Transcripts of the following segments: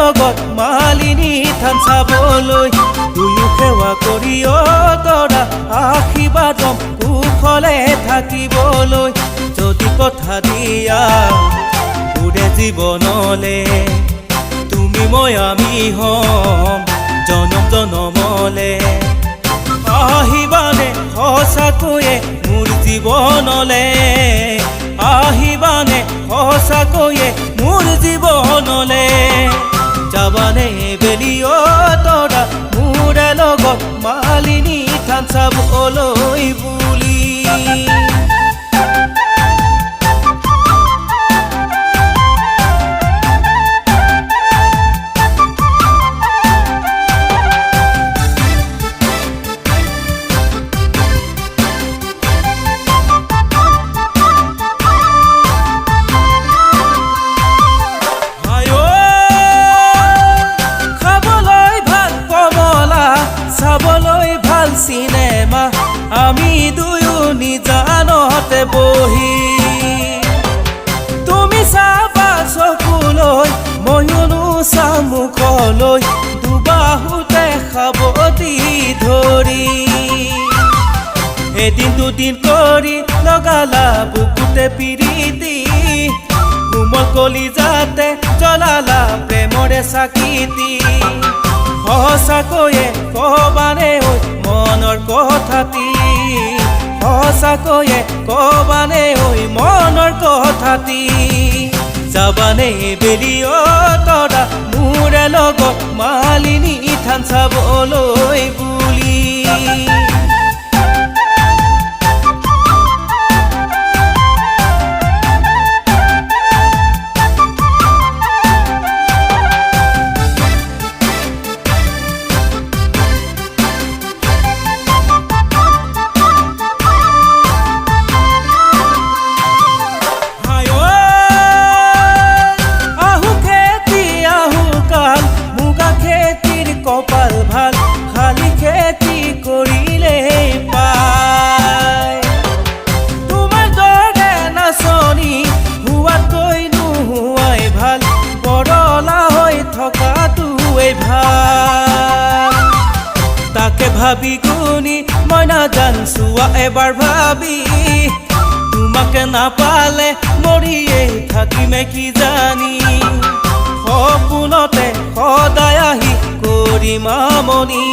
লগত মালিনী থান চাবলৈ দুয়ো সেৱা কৰি তৰা আশীৰ্বাদ কুশলে থাকিবলৈ যদি কথা দিয়া পুৰে জীৱনলে তুমি মই আমি হম জনম জনমলে আহিবানে সঁচাকৈয়ে মোৰ জীৱনলে আহিবানে সঁচাকৈয়ে মোৰ জীৱনলে যাবানে বেলি তৰা মোৰে লগত মালিনী থান চাবলৈ বুলি চিনেমা আমি দুয়ো নিজানতে বহি তুমি চাবা চকুলৈ ময়ো চাম মুখলৈ দুবাহুতে সাৱটি ধৰি এদিন দুদিন কৰি লগালা বুকুতে পিৰিতি কোমল কলিজাতে জ্বলালা প্ৰেমৰে চাকিতি সঁচাকৈয়ে কবানে ঐ মনৰ কথাটি সঁচাকৈয়ে কবানে ঐ মনৰ কথাটি যাবানে বেলি তৰা মোৰে লগত মালিনী থান চাবলৈ বুলি কপাল ভাল খালি খেতি কৰিলে পায় তোমাৰ দৰে নাচনি হোৱাতকৈ নোহোৱাই ভাল বৰলা হৈ থকাটোৱেই ভাল তাকে ভাবি গুণি মই নাজান চোৱা এবাৰ ভাবি তোমাকে নাপালে মৰিয়েই থাকিমে কি জানি সপোনতে সদায় আহি কৰিম আমনি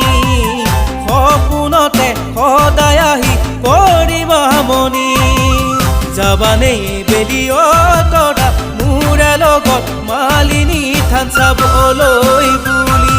সপোনতে সদায় আহি কৰিম আমনি যাবানে বেলি তৰা মোৰে লগত মালিনী থান চাবলৈ বুলি